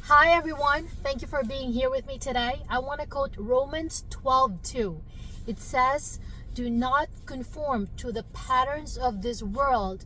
Hi everyone, thank you for being here with me today. I want to quote Romans 12:2. It says, "Do not conform to the patterns of this world,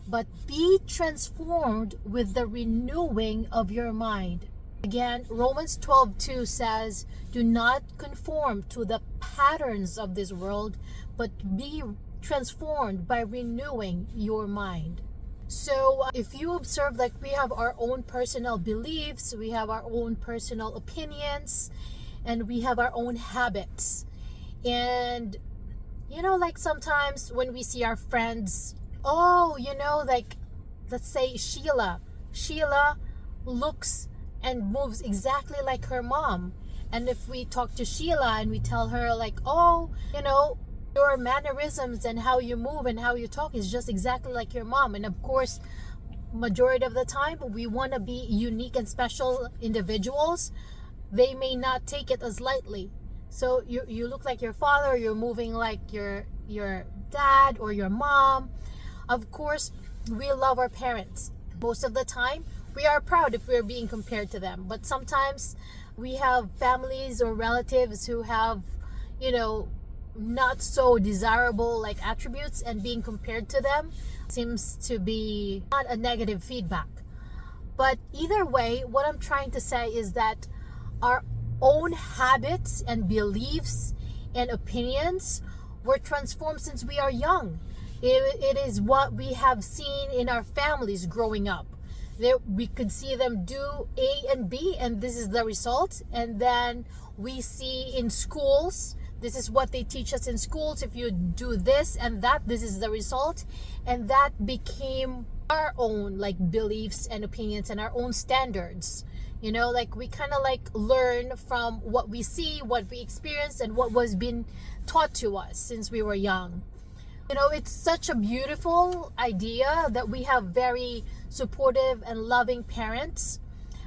but be transformed with the renewing of your mind." Again, Romans 12:2 says, "Do not conform to the patterns of this world, but be transformed by renewing your mind." So if you observe, like, we have our own personal beliefs, we have our own personal opinions, and we have our own habits. And like sometimes when we see our friends, like, let's say Sheila looks and moves exactly like her mom. And if we talk to Sheila and we tell her, like, your mannerisms and how you move and how you talk is just exactly like your mom. And of course, majority of the time, we want to be unique and special individuals. They may not take it as lightly. So you look like your father, you're moving like your dad or your mom. Of course, we love our parents. Most of the time, we are proud if we're being compared to them. But sometimes we have families or relatives who have, not so desirable like attributes, and being compared to them seems to be not a negative feedback. But either way, what I'm trying to say is that our own habits and beliefs and opinions were transformed since we are young. It is what we have seen in our families growing up. We could see them do A and B, and this is the result. And then we see in schools, this is what they teach us in schools. If you do this and that, this is the result. And that became our own like beliefs and opinions and our own standards. Like we kind of like learn from what we see, what we experience, and what was being taught to us since we were young. It's such a beautiful idea that we have very supportive and loving parents.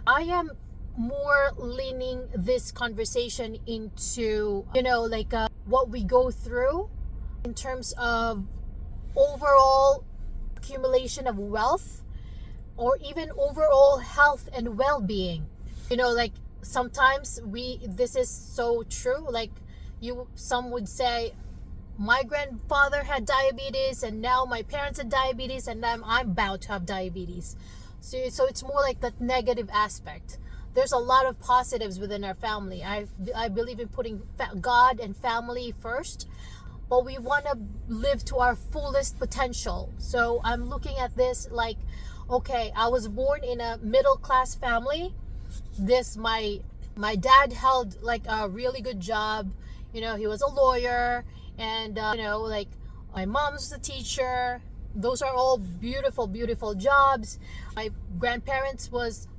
I am more leaning this conversation into, what we go through in terms of overall accumulation of wealth, or even overall health and well-being. Like sometimes this is so true. Like some would say, my grandfather had diabetes and now my parents had diabetes and I'm bound to have diabetes. So it's more like that negative aspect. There's a lot of positives within our family. I believe in putting God and family first, but we want to live to our fullest potential. So I'm looking at this like, okay, I was born in a middle class family. My dad held like a really good job. He was a lawyer, and like my mom's a teacher. Those are all beautiful, beautiful jobs. My grandparents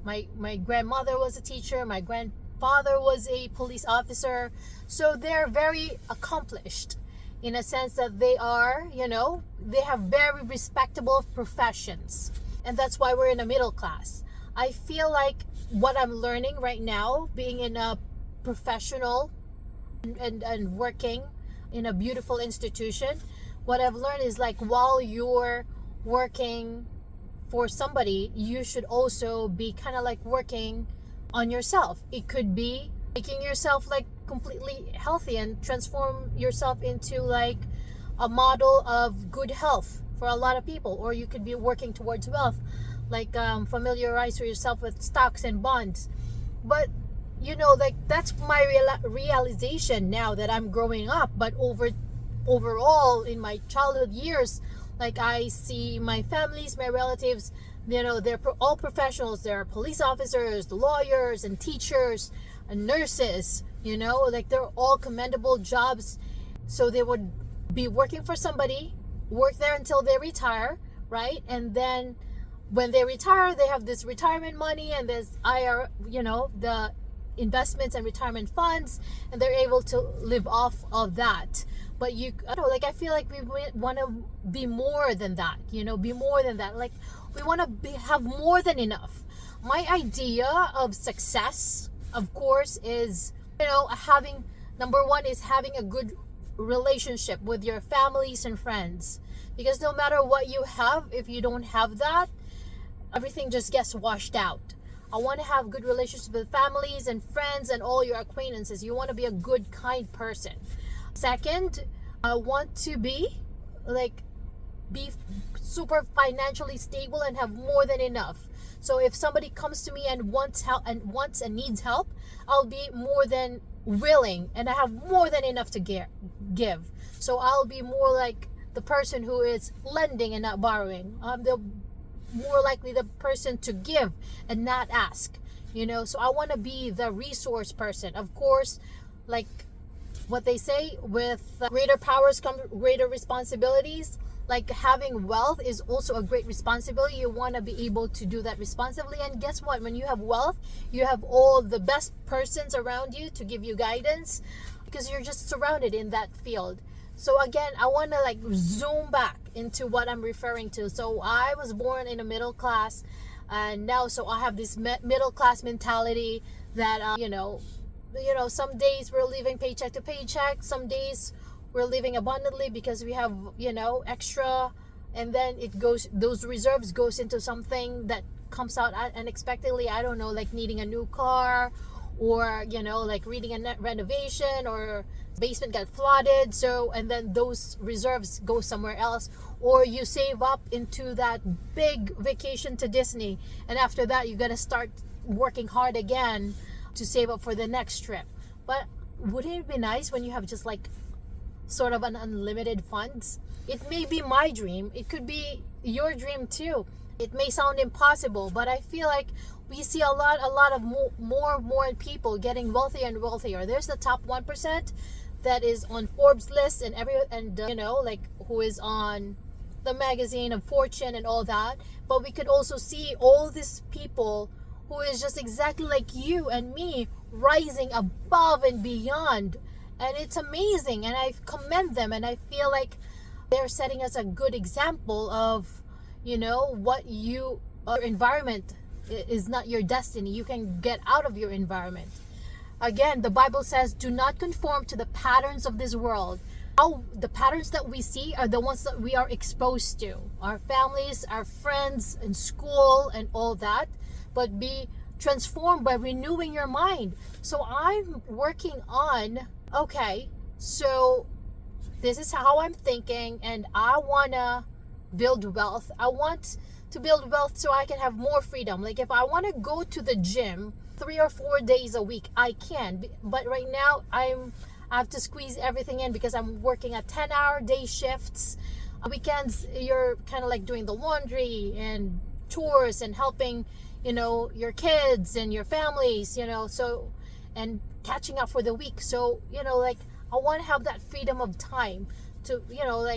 my grandmother was a teacher. My grandfather was a police officer. So they're very accomplished in a sense that they are, they have very respectable professions. And that's why we're in a middle class. I feel like what I'm learning right now, being in a professional and working in a beautiful institution, what I've learned is like, while you're working for somebody, you should also be kind of like working on yourself. It could be making yourself like completely healthy and transform yourself into like a model of good health for a lot of people. Or you could be working towards wealth, like familiarize yourself with stocks and bonds. But like that's my realization now that I'm growing up. But overall in my childhood years, like I see my families, my relatives, they're all professionals. They're police officers, lawyers, and teachers and nurses. Like they're all commendable jobs. So they would be working for somebody, work there until they retire, right? And then when they retire, they have this retirement money and this the investments and retirement funds, and they're able to live off of that. But I feel like we want to be more than that. Be more than that. Like we want to have more than enough. My idea of success, of course, is having, number one is having a good relationship with your families and friends. Because no matter what you have, if you don't have that, everything just gets washed out. I want to have good relationships with families and friends and all your acquaintances. You want to be a good, kind person. Second, I want to be super financially stable and have more than enough. So if somebody comes to me and wants and needs help, I'll be more than willing, and I have more than enough to give. So I'll be more like the person who is lending and not borrowing. I'm the more likely the person to give and not ask. So I want to be the resource person. Of course, like what they say, with greater powers come greater responsibilities. Like having wealth is also a great responsibility. You want to be able to do that responsibly. And guess what? When you have wealth, you have all the best persons around you to give you guidance, because you're just surrounded in that field. So again, I want to zoom back into what I'm referring to. So I was born in a middle class, and now so I have this middle class mentality that some days we're living paycheck to paycheck, some days we're living abundantly because we have extra, and then those reserves goes into something that comes out unexpectedly. I don't know, like needing a new car, or like reading a renovation, or basement got flooded, and then those reserves go somewhere else. Or you save up into that big vacation to Disney, and after that you gotta start working hard again to save up for the next trip. But wouldn't it be nice when you have just sort of an unlimited funds? It may be my dream, it could be your dream too. It may sound impossible, but I feel like we see a lot of more people getting wealthier and wealthier. There's the top 1% that is on Forbes list, and who is on the magazine of Fortune and all that. But we could also see all these people who is just exactly like you and me, rising above and beyond. And it's amazing, and I commend them, and I feel like they're setting us a good example of what your environment is not your destiny. You can get out of your environment. Again, the Bible says, do not conform to the patterns of this world. The patterns that we see are the ones that we are exposed to, our families, our friends, in school, and all that. But be transformed by renewing your mind. So I'm working on, okay, so this is how I'm thinking, and I want to build wealth. I want to build wealth so I can have more freedom. Like if I want to go to the gym 3 or 4 days a week, I can. But right now I have to squeeze everything in because I'm working at 10-hour day shifts. Weekends, you're kind of like doing the laundry and chores and helping, your kids and your families, so, and catching up for the week. So, I want to have that freedom of time to,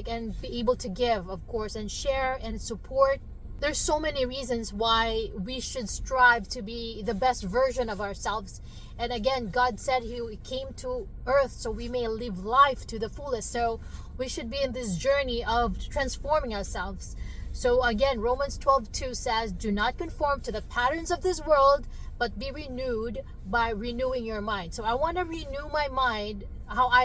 and be able to give, of course, and share and support. There's so many reasons why we should strive to be the best version of ourselves. And again, God said He came to earth so we may live life to the fullest. So we should be in this journey of transforming ourselves. So again, Romans 12:2 says, do not conform to the patterns of this world, but be renewed by renewing your mind. So I want to renew my mind.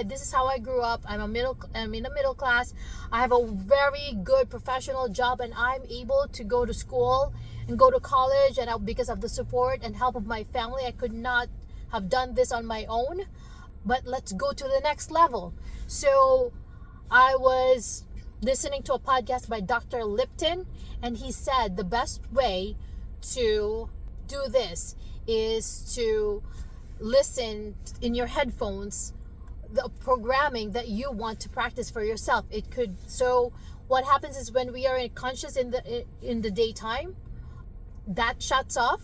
This is how I grew up. I'm in the middle class. I have a very good professional job, and I'm able to go to school and go to college, and because of the support and help of my family, I could not have done this on my own. But let's go to the next level. So I was listening to a podcast by Dr. Lipton, and he said the best way to do this is to listen in your headphones the programming that you want to practice for yourself. So what happens is when we are conscious in the daytime, that shuts off,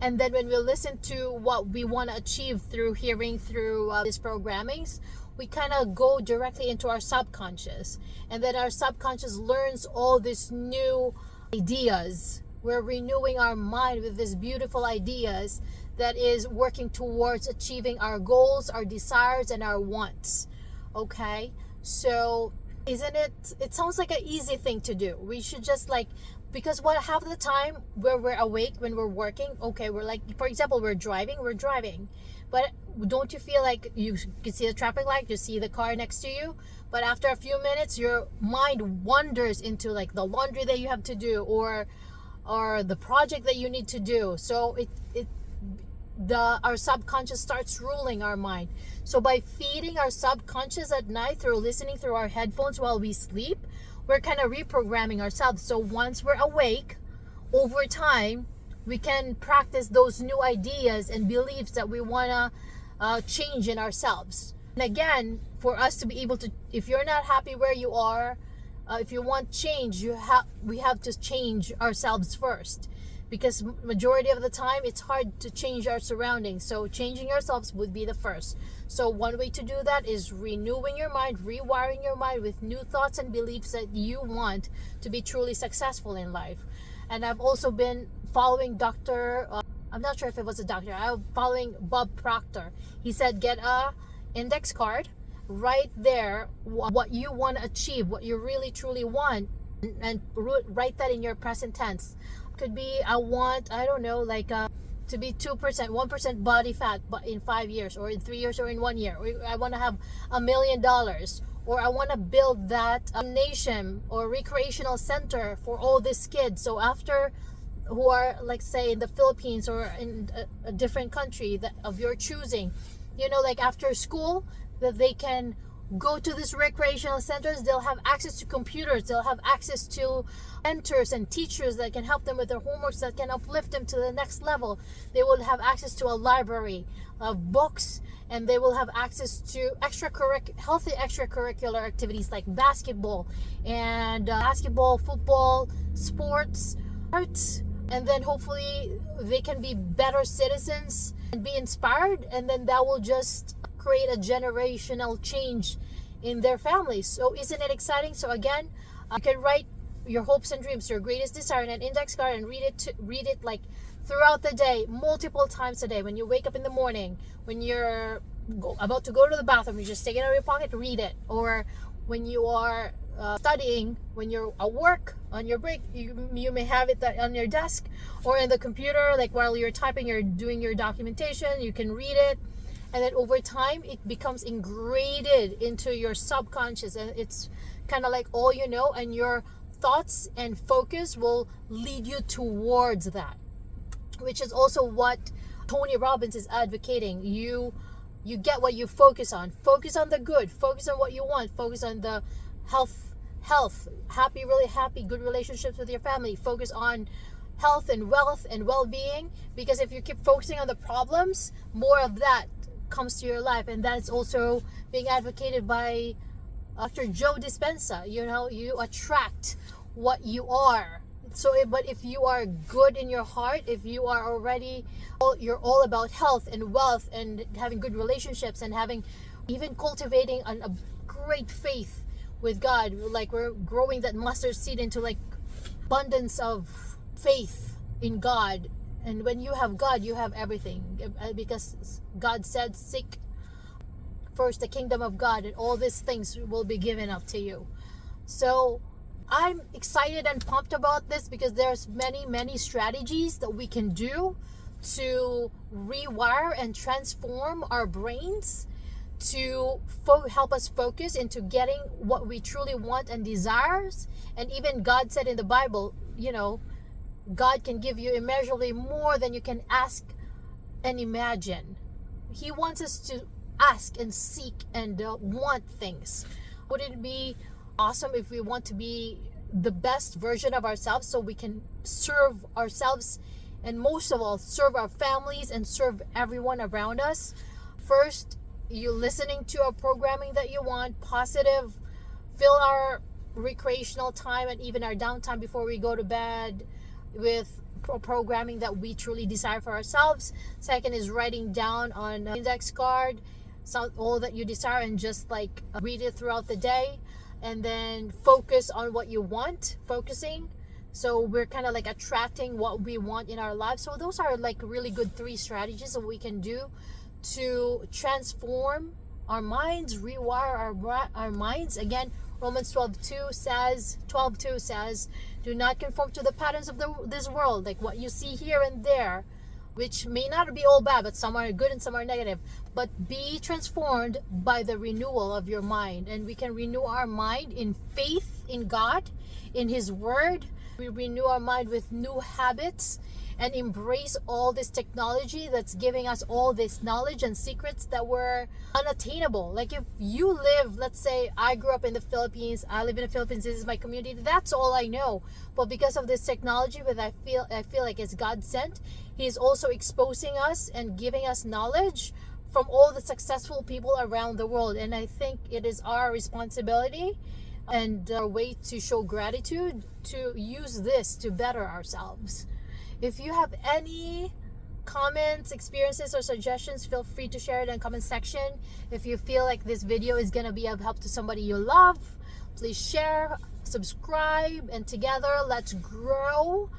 and then when we listen to what we want to achieve through hearing through these programmings, we kind of go directly into our subconscious, and then our subconscious learns all these new ideas. We're renewing our mind with these beautiful ideas that is working towards achieving our goals, our desires, and our wants. Okay? So, it sounds like an easy thing to do. We should just because half of the time where we're awake when we're working, okay, we're for example, we're driving. But don't you feel like you can see the traffic light, you see the car next to you, but after a few minutes, your mind wanders into the laundry that you have to do, or or the project that you need to do. So our subconscious starts ruling our mind. So by feeding our subconscious at night through listening through our headphones while we sleep, we're kind of reprogramming ourselves. So once we're awake, over time, we can practice those new ideas and beliefs that we want to change in ourselves. And again, for us to be able to, if you're not happy where you are, if you want change, we have to change ourselves first, because majority of the time it's hard to change our surroundings. So changing ourselves would be the first. So one way to do that is renewing your mind, rewiring your mind with new thoughts and beliefs that you want to be truly successful in life. And I've also been following I'm not sure if it was a doctor, I'm following Bob Proctor. He said get a index card, write there what you want to achieve, what you really truly want, and write that in your present tense. Could be I don't know, like to be 2%, 1% body fat, but in 5 years, or in 3 years, or in 1 year. Or I want to have $1 million, or I want to build that nation or recreational center for all these kids. So after, who are, like, say in the Philippines or in a different country of your choosing, like after school, that they can go to these recreational centers. They'll have access to computers, they'll have access to mentors and teachers that can help them with their homeworks, that can uplift them to the next level. They will have access to a library of books, and they will have access to healthy extracurricular activities like basketball, football, sports, arts. And then hopefully they can be better citizens and be inspired, and then that will just create a generational change in their families. So isn't it exciting? So again, you can write your hopes and dreams, your greatest desire, in an index card, and read it like throughout the day, multiple times a day. When you wake up in the morning, when you're about to go to the bathroom, you just take it out of your pocket, read it. Or when you are studying, when you're at work on your break, you may have it on your desk or in the computer, like while you're typing, you're doing your documentation, you can read it. And then over time, it becomes ingrained into your subconscious, and it's kind of like all you know, and your thoughts and focus will lead you towards that, which is also what Tony Robbins is advocating. You get what you focus on. Focus on the good. Focus on what you want. Focus on the health, really happy, good relationships with your family. Focus on health and wealth and well-being, because if you keep focusing on the problems, more of that comes to your life. And that's also being advocated by Dr. Joe Dispenza. You attract what you are. So but if you are good in your heart, if you are already, you're all about health and wealth and having good relationships and even cultivating a great faith with God, like we're growing that mustard seed into like abundance of faith in God. And when you have God, you have everything, because God said, seek first the kingdom of God, and all these things will be given up to you. So I'm excited and pumped about this, because there's many strategies that we can do to rewire and transform our brains to help us focus into getting what we truly want and desires. And even God said in the Bible, God can give you immeasurably more than you can ask and imagine. He wants us to ask and seek and want things. Wouldn't it be awesome if we want to be the best version of ourselves, so we can serve ourselves, and most of all, serve our families and serve everyone around us? First, you listening to a programming that you want, positive, fill our recreational time and even our downtime before we go to bed with programming that we truly desire for ourselves. Second is writing down on an index card all that you desire, and just like read it throughout the day, and then focus on what you want, focusing. So we're kind of like attracting what we want in our lives. So those are like really good 3 strategies that we can do to transform our minds, rewire our minds. Again, Romans 12:2 says, do not conform to the patterns of this world, like what you see here and there, which may not be all bad, but some are good and some are negative. But be transformed by the renewal of your mind. And we can renew our mind in faith in God, in His Word, We renew our mind with new habits and embrace all this technology that's giving us all this knowledge and secrets that were unattainable. Like if you live, let's say I grew up in the Philippines, I live in the Philippines, this is my community, that's all I know. But because of this technology, but I feel like it's God sent, He's also exposing us and giving us knowledge from all the successful people around the world. And I think it is our responsibility and our way to show gratitude to use this to better ourselves. If you have any comments, experiences, or suggestions, feel free to share it in the comment section. If you feel like this video is going to be of help to somebody you love, please share, subscribe, and together let's grow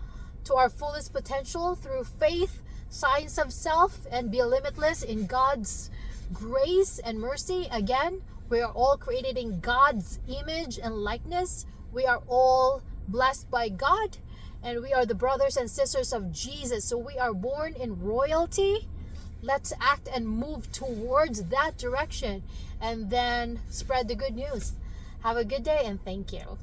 to our fullest potential through faith, science of self, and be limitless in God's grace and mercy. Again, we are all created in God's image and likeness. We are all blessed by God, and we are the brothers and sisters of Jesus. So we are born in royalty. Let's act and move towards that direction and then spread the good news. Have a good day and thank you.